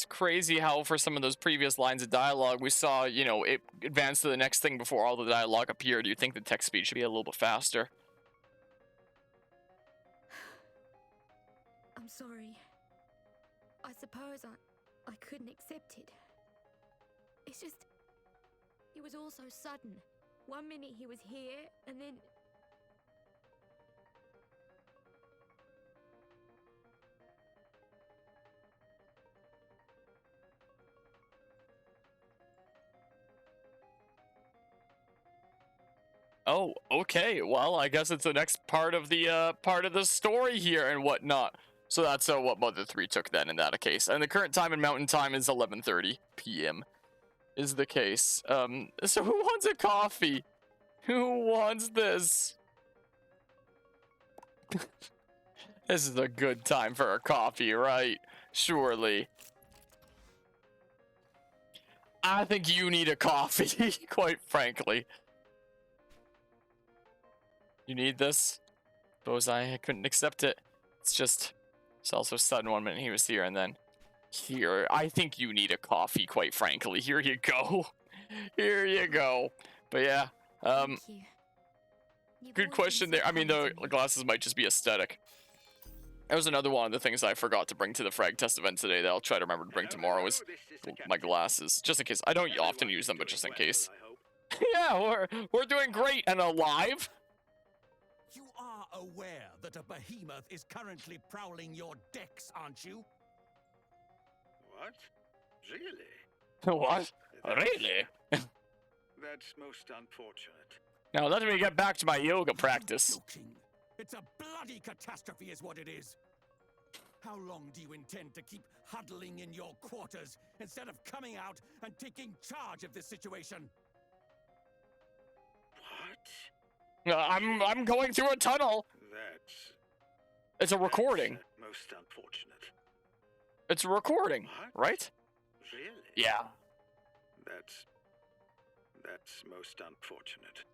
crazy how for some of those previous lines of dialogue we saw, you know, it advanced to the next thing before all the dialogue appeared. You think the text speed should be a little bit faster? I'm sorry. I suppose I couldn't accept it. It's just, it was all so sudden. 1 minute he was here, and then... Oh, okay. Well, I guess it's the next part of the story here and whatnot. So that's what Mother 3 took then in that case. And the current time in Mountain Time is 11:30 p.m. is the case. So who wants a coffee? Who wants this? This is a good time for a coffee, right? Surely. I think you need a coffee, quite frankly. You need this? Suppose I couldn't accept it. It's also sudden 1 minute he was here and then here. I think you need a coffee, quite frankly. Here you go. Here you go. But yeah, Thank you. You've good always been question so there. I mean, kind the to me. glasses might just be aesthetic. That was another one of the things I forgot to bring to the frag test event today that I'll try to remember to bring tomorrow is my glasses. Just in case. I don't often use them, but just in case. Yeah, we're doing great and alive. You are aware that a behemoth is currently prowling your decks, aren't you? What? Really? What? Really? That's most unfortunate. Now let me get back to my yoga practice. Joking. It's a bloody catastrophe is what it is. How long do you intend to keep huddling in your quarters instead of coming out and taking charge of this situation? What? I'm going through a tunnel. It's a recording. That's, most unfortunate. It's a recording, What? right? Really? Yeah. That's most unfortunate.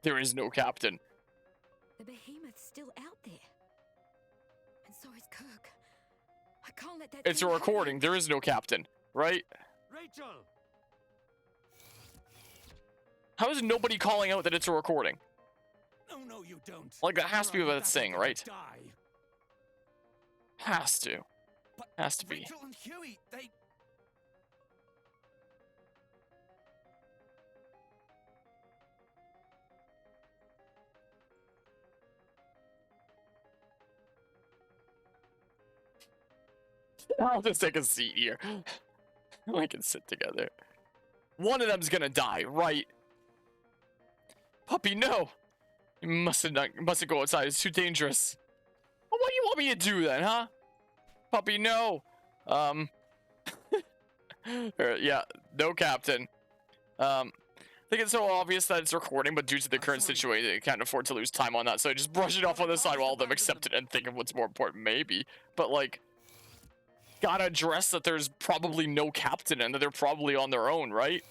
There is no captain. The behemoth's still out there. And so is Kirk. I can't let that It's a thing happen. recording. There is no captain, right? Rachel! How is nobody calling out that it's a recording? No, you don't. Like, that has to be You're what either it's that or saying, you'll right? Die. Has to. But Has to be. Rachel and Huey, they... I'll just take a seat here. We can sit together. One of them's gonna die, right? Puppy, no! You mustn't go outside. It's too dangerous. Well, what do you want me to do then, huh? Puppy, no. Yeah, no captain. I think it's so obvious that it's recording, but due to the current situation, they can't afford to lose time on that. So I just brush it off on the side while all of them accept it and think of what's more important, maybe. But like, gotta address that there's probably no captain and that they're probably on their own, right?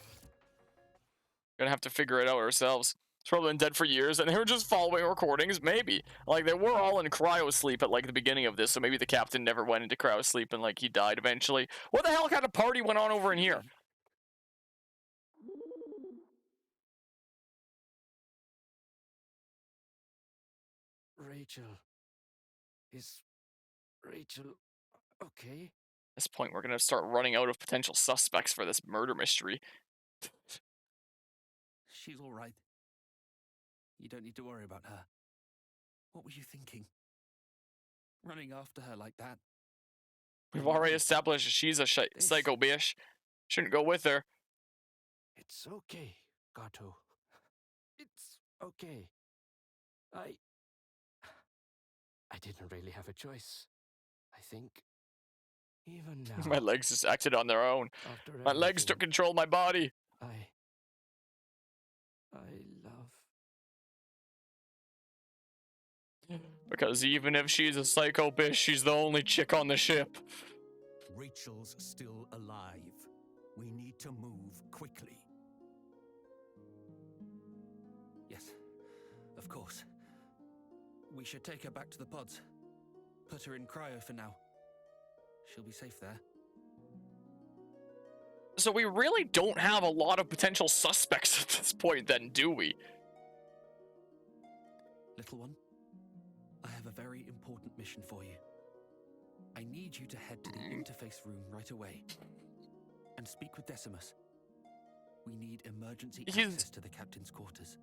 Gonna have to figure it out ourselves. It's probably been dead for years, and they were just following recordings, maybe. Like, they were all in cryo sleep at, like, the beginning of this, so maybe the captain never went into cryo sleep and, like, he died eventually. What the hell kind of party went on over in here? Rachel. Is Rachel okay? At this point, we're gonna start running out of potential suspects for this murder mystery. She's all right. You don't need to worry about her. What were you thinking? Running after her like that? We've already established she's a psycho bitch. Shouldn't go with her. It's okay, Gato. It's okay. I didn't really have a choice. I think. Even now. My legs just acted on their own. After My legs everything, took control of my body. I love. Because even if she's a psycho bitch, she's the only chick on the ship. Rachel's still alive. We need to move quickly. Yes, of course. We should take her back to the pods. Put her in cryo for now. She'll be safe there. So we really don't have a lot of potential suspects at this point then, do we? Little one, I have a very important mission for you. I need you to head to the interface room right away and speak with Decimus. We need emergency access to the captain's quarters.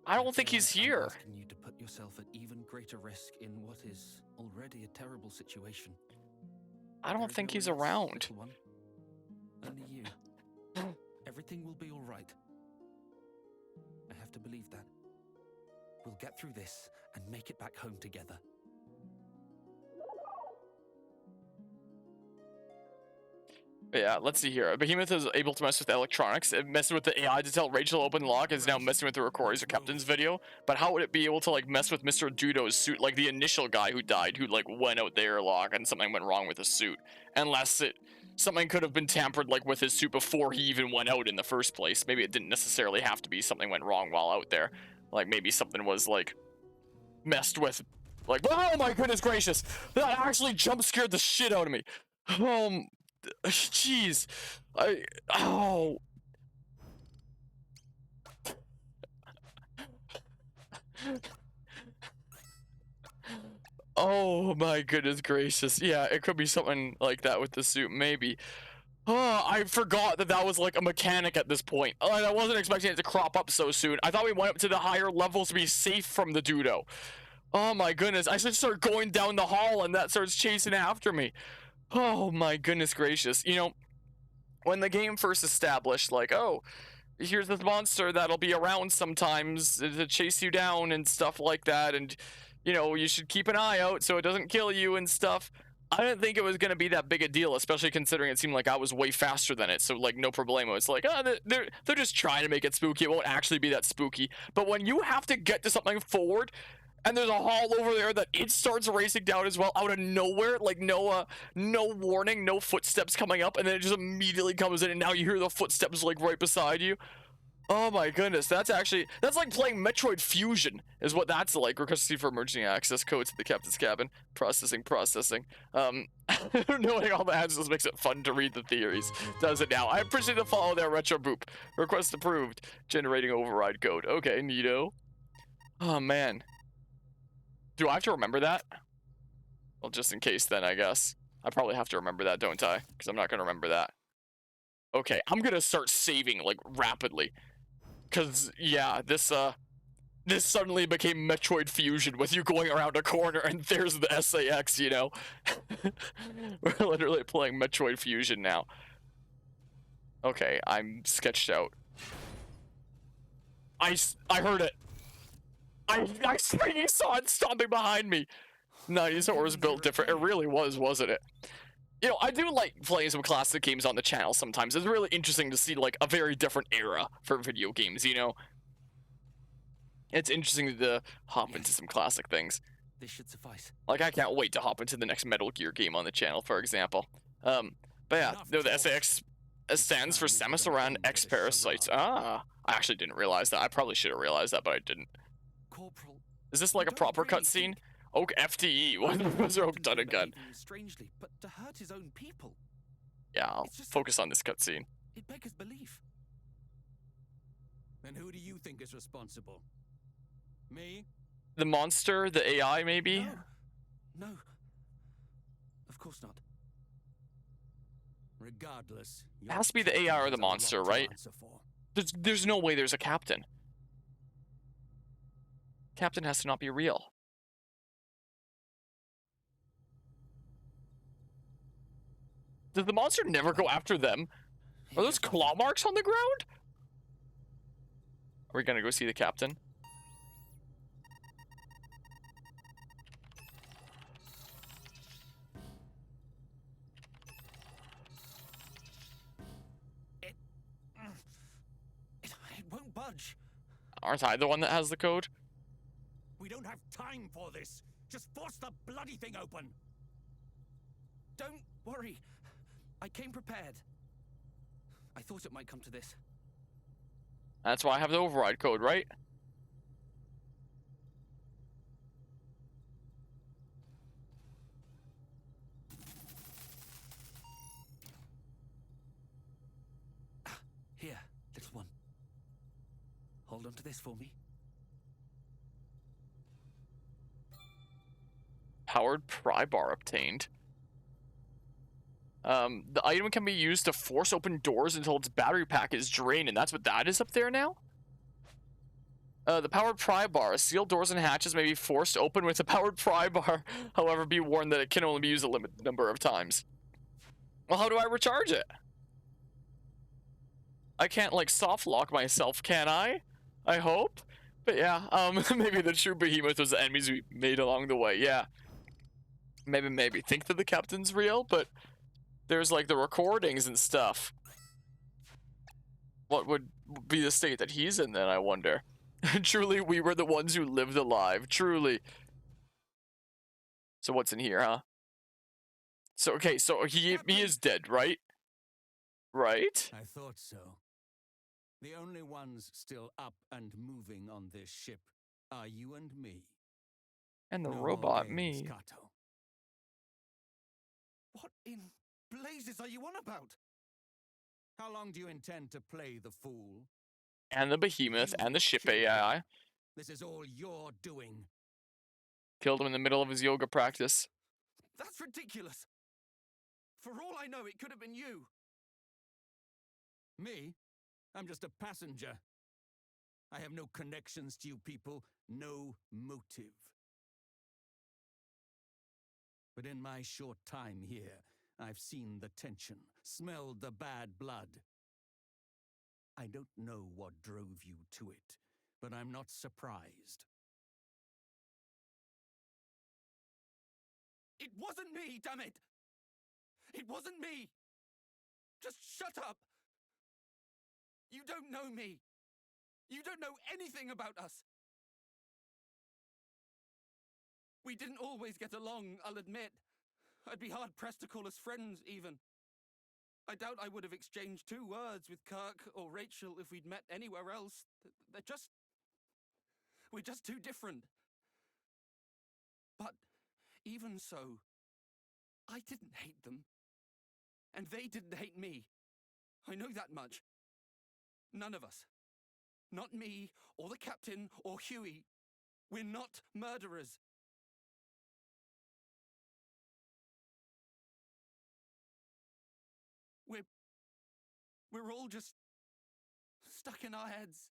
I don't think he's I'm here. asking you to put yourself at even greater risk in what is already a terrible situation. I don't think he's around. Little one. Only you. Everything will be all right. I have to believe that. We'll get through this and make it back home together. Yeah, let's see here. Behemoth is able to mess with electronics. It messes with the AI to tell Rachel open lock. Is now messing with the recordings of Captain's video. But how would it be able to like mess with Mr. Dudo's suit, like the initial guy who died, who like went out the airlock and something went wrong with his suit? Unless something could have been tampered like with his suit before he even went out in the first place. Maybe it didn't necessarily have to be something went wrong while out there. Like maybe something was like messed with. Like, oh my goodness gracious, that actually jump scared the shit out of me. Jeez. Oh. Oh my goodness gracious. Yeah, it could be something like that with the suit, maybe. Oh, I forgot that that was like a mechanic at this point. I wasn't expecting it to crop up so soon. I thought we went up to the higher levels to be safe from the Dudo. Oh my goodness, I just start going down the hall and that starts chasing after me. Oh my goodness gracious. You know, when the game first established, like, oh, here's this monster that'll be around sometimes to chase you down and stuff like that, and, you know, you should keep an eye out so it doesn't kill you and stuff. I didn't think it was going to be that big a deal, especially considering it seemed like I was way faster than it, so, like, no problemo. It's like, oh, they're just trying to make it spooky. It won't actually be that spooky. But when you have to get to something forward, and there's a hall over there that it starts racing down as well out of nowhere, like no warning, no footsteps coming up, and then it just immediately comes in and now you hear the footsteps like right beside you. Oh my goodness, that's like playing Metroid Fusion is what that's like. Request for emergency access code to the captain's cabin. Processing. Knowing all the answers makes it fun to read the theories. Does it now? I appreciate the follow there, Retro Boop. Request approved. Generating override code. Okay, neato. Oh man. Do I have to remember that? Well, just in case then, I guess. I probably have to remember that, don't I? Because I'm not going to remember that. Okay, I'm going to start saving, like, rapidly. Because, yeah, this suddenly became Metroid Fusion with you going around a corner and there's the SAX, you know? We're literally playing Metroid Fusion now. Okay, I'm sketched out. I heard it. I freaking saw it stomping behind me. Dinosaur was built different. It really was, wasn't it? You know, I do like playing some classic games on the channel sometimes. It's really interesting to see, like, a very different era for video games, you know? It's interesting to hop into some classic things. This should suffice. Like, I can't wait to hop into the next Metal Gear game on the channel, for example. But yeah, no, the SAX stands for Samus-Aran X Parasites. Ah, I actually didn't realize that. I probably should have realized that, but I didn't. Corporal, Is this like a proper cutscene? Oak FTE. What has Professor Oak done again? Strangely, but to hurt his own people. Yeah, I'll focus on this cutscene. It beggars belief. And who do you think is responsible? Me? The monster, the AI, maybe? No. Of course not. Regardless, It has to be the AI or the monster, right? There's no way there's a captain. Captain has to not be real. Does the monster never go after them? Are those claw marks on the ground? Are we gonna go see the captain? It won't budge. Aren't I the one that has the code? We don't have time for this. Just force the bloody thing open. Don't worry. I came prepared. I thought it might come to this. That's why I have the override code, right? unlocked this for me? Powered pry bar obtained. The item can be used to force open doors until its battery pack is drained, and that's what that is up there now? The powered pry bar. Sealed doors and hatches may be forced open with a powered pry bar. However, be warned that it can only be used a limited number of times. Well, how do I recharge it? I can't, like, soft lock myself, can I? I hope? But yeah, maybe the true behemoth was the enemies we made along the way, yeah. Maybe. Think that the captain's real, but there's, like, the recordings and stuff. What would be the state that he's in then, I wonder? Truly, we were the ones who lived alive. Truly. So what's in here, huh? So, okay, so he is dead, right? Right? I thought so. The only ones still up and moving on this ship are you and me. And the No more robot, games, me. Kato. What in blazes are you on about? How long do you intend to play the fool? And the behemoth, You and the ship killed him. AI. This is all your doing. Killed him in the middle of his yoga practice. That's ridiculous. For all I know, it could have been you. Me? I'm just a passenger. I have no connections to you people, no motive. But in my short time here, I've seen the tension, smelled the bad blood. I don't know what drove you to it, but I'm not surprised. It wasn't me, damn it! It wasn't me! Just shut up! You don't know me! You don't know anything about us! We didn't always get along, I'll admit. I'd be hard-pressed to call us friends, even. I doubt I would have exchanged 2 words with Kirk or Rachel if we'd met anywhere else. We're just too different. But even so, I didn't hate them. And they didn't hate me. I know that much. None of us. Not me, or the captain, or Huey. We're not murderers. We're all just stuck in our heads.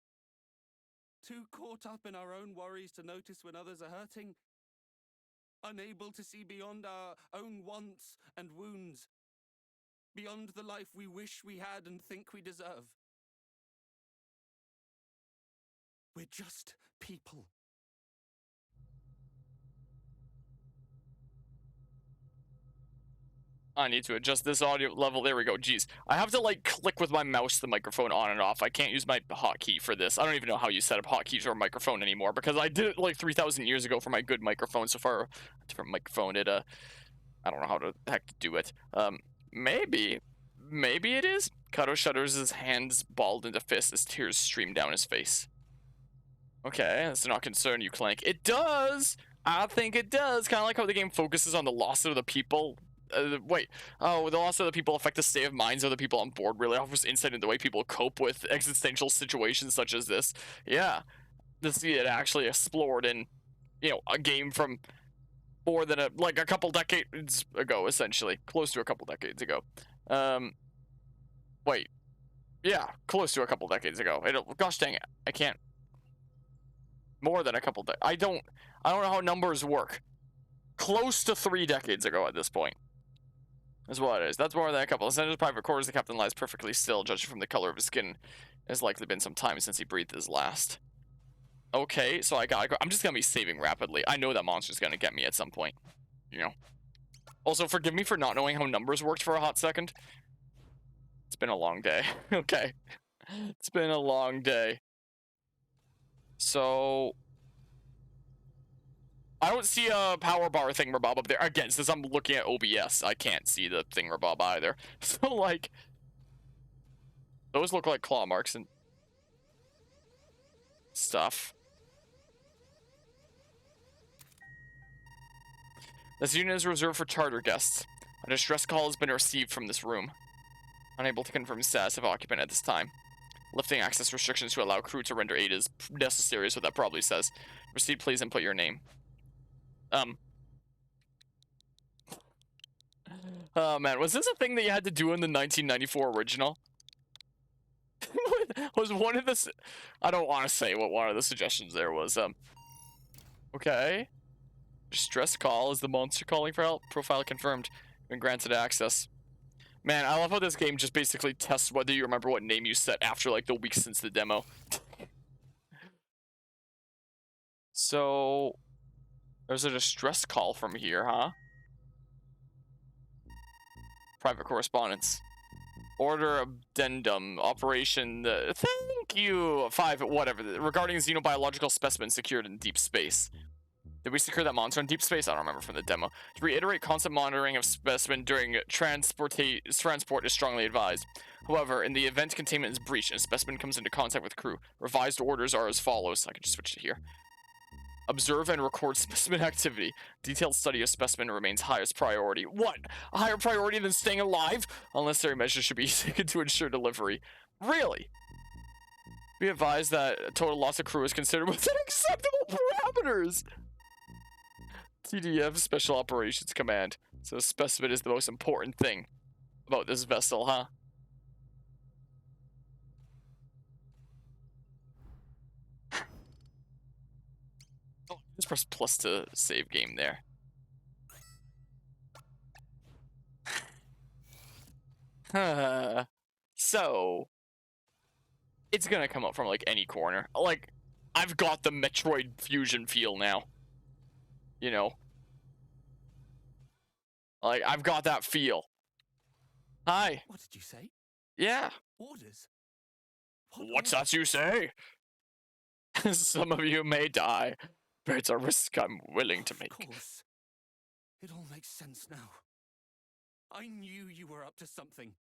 Too caught up in our own worries to notice when others are hurting. Unable to see beyond our own wants and wounds. Beyond the life we wish we had and think we deserve. We're just people. I need to adjust this audio level. There we go. Jeez. I have to, like, click with my mouse the microphone on and off. I can't use my hotkey for this. I don't even know how you set up hotkeys or a microphone anymore because I did it, like, 3,000 years ago for my good microphone. So for a different microphone, I don't know how to heck to do it. Maybe it is? Kato shudders, his hands balled into fists as tears stream down his face. Okay, that's not concern you, Clank. It does! I think it does. Kind of like how the game focuses on the loss of the people. The loss of the people affect the state of minds of the people on board. Really offers insight into the way people cope with existential situations such as this. Yeah, to see it actually explored in, a game from more than a couple decades ago, essentially. Close to a couple decades ago. Yeah, close to a couple decades ago. Gosh dang it, I can't. More than a couple I don't know how numbers work. Close to 3 decades ago at this point. Is what it is. That's more than a couple. Inside his private quarters, the captain lies perfectly still, judging from the color of his skin. It has likely been some time since he breathed his last. Okay, so I gotta go. I'm just gonna be saving rapidly. I know that monster's gonna get me at some point. Also, forgive me for not knowing how numbers worked for a hot second. It's been a long day. Okay. It's been a long day. So I don't see a power bar thingamabob up there. Again, since I'm looking at OBS, I can't see the thingamabob either. So, like, those look like claw marks and stuff. This unit is reserved for charter guests. A distress call has been received from this room. Unable to confirm status of occupant at this time. Lifting access restrictions to allow crew to render aid is necessary is what that probably says. Proceed, please, and put your name. Oh man, was this a thing that you had to do in the 1994 original? Was one of the... I don't want to say what one of the suggestions there was. Okay. Distress call. Is the monster calling for help? Profile confirmed. Been granted access. Man, I love how this game just basically tests whether you remember what name you set after like the week since the demo. So... There's a distress call from here, huh? Private correspondence. Order addendum. Operation... thank you! 5, whatever. Regarding xenobiological specimen secured in deep space. Did we secure that monster in deep space? I don't remember from the demo. To reiterate, constant monitoring of specimen during transport is strongly advised. However, in the event containment is breached and a specimen comes into contact with crew, revised orders are as follows. I can just switch to here. Observe and record specimen activity. Detailed study of specimen remains highest priority. What? A higher priority than staying alive? Unnecessary measures should be taken to ensure delivery. Really? Be advised that total loss of crew is considered within acceptable parameters. TDF Special Operations Command. So specimen is the most important thing about this vessel, huh? Oh, just press plus to save game there. So it's gonna come up from like any corner. Like, I've got the Metroid Fusion feel now. You know, like I've got that feel. Hi. What did you say? Yeah. Orders? What's that you say? Some of you may die, but it's a risk I'm willing to make. Of course. It all makes sense now. I knew you were up to something.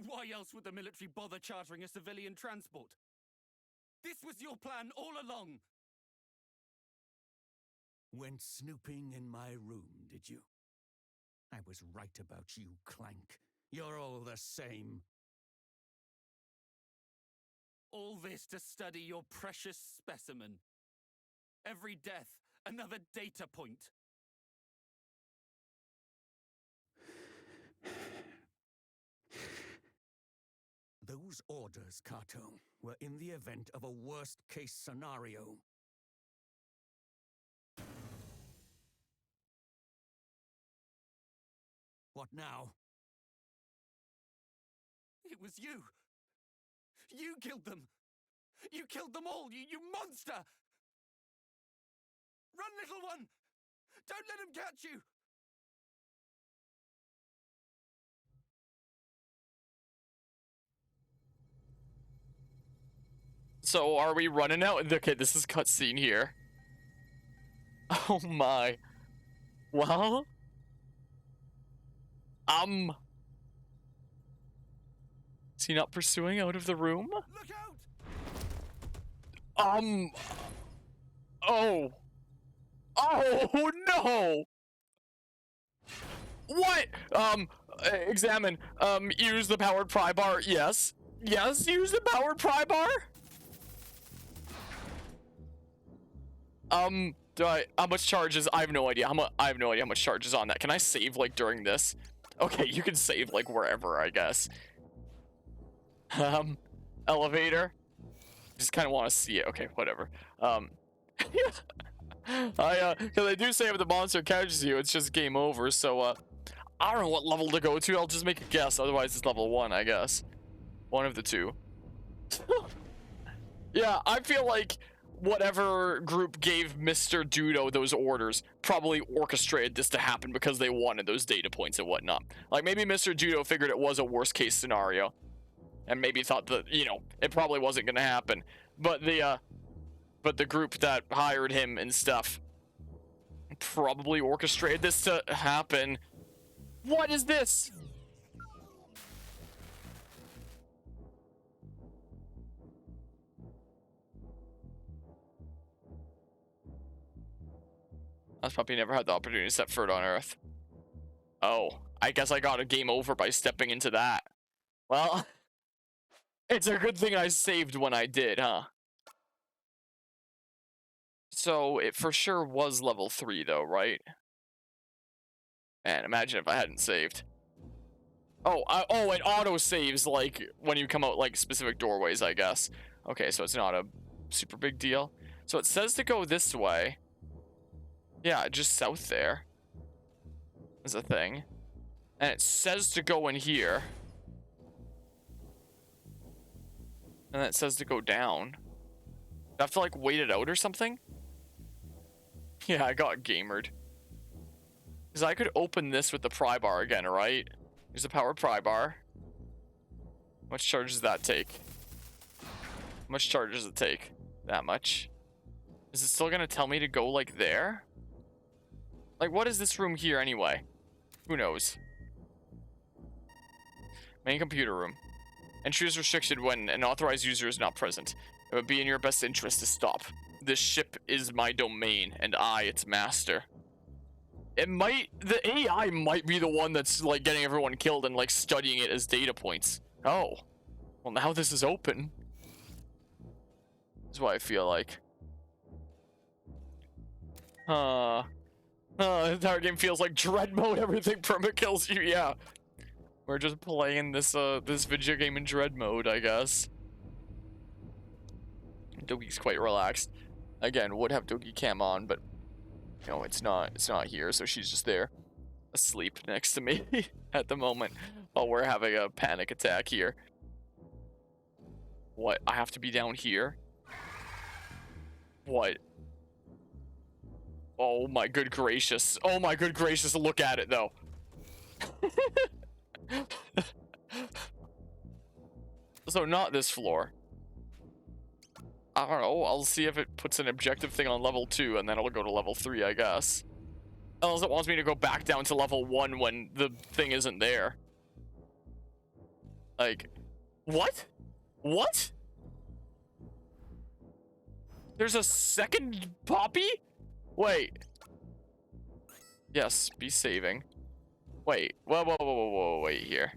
Why else would the military bother chartering a civilian transport? This was your plan all along. Went snooping in my room, did you? I was right about you, Clank. You're all the same. All this to study your precious specimen. Every death, another data point. Those orders, Kato, were in the event of a worst-case scenario. What now? It was you. You killed them. You killed them all, you monster! Run, little one! Don't let him catch you! So are we running out? Okay, this is cutscene here. Oh my. Well, is he not pursuing out of the room? Look out! Oh. Oh no! What? Examine. Use the powered pry bar. Yes. Yes, use the powered pry bar. How much charges? I have no idea. I have no idea how much charge is on that. Can I save like during this? Okay, you can save like wherever, I guess. Elevator. Just kind of want to see it. Okay, whatever. Because I do say if the monster catches you, it's just game over. So, I don't know what level to go to. I'll just make a guess. Otherwise, it's level 1, I guess. One of the two. Yeah, I feel like whatever group gave Mr. Dudo those orders probably orchestrated this to happen because they wanted those data points and whatnot. Like, maybe Mr. Dudo figured it was a worst case scenario. And maybe thought that, you know, it probably wasn't going to happen. But the group that hired him and stuff probably orchestrated this to happen. What is this? I've probably never had the opportunity to set foot on Earth. Oh, I guess I got a game over by stepping into that. Well, It's a good thing I saved when I did, huh? So it for sure was level 3 though, right? And imagine if I hadn't saved. Oh, it auto saves like when you come out like specific doorways, I guess. Okay, so it's not a super big deal. So it says to go this way. Yeah, just south there is a thing. And it says to go in here. And it says to go down. Do I have to like wait it out or something? Yeah, I got gamered. Because I could open this with the pry bar again, right? Here's a power pry bar. How much charge does that take? How much charge does it take? That much. Is it still gonna tell me to go like there? Like, what is this room here anyway? Who knows? Main computer room. Entry is restricted when an authorized user is not present. It would be in your best interest to stop. This ship is my domain, and I, its master. The AI might be the one that's like getting everyone killed and like studying it as data points. Oh. Well, now this is open. That's what I feel like. The entire game feels like dread mode. Everything perma kills you. Yeah. We're just playing this this video game in dread mode, I guess. Dogi's quite relaxed. Again, would have Dogi cam on, but no, it's not here, so she's just there asleep next to me at the moment while we're having a panic attack here. What? I have to be down here? What? Oh my good gracious. Oh my good gracious, look at it though. So not this floor. I don't know, I'll see if it puts an objective thing on level 2 and then I'll go to level 3, I guess. Unless it wants me to go back down to level 1 when the thing isn't there. Like, what? What? There's a second Poppy? Wait. Yes, be saving. Wait, whoa, wait here.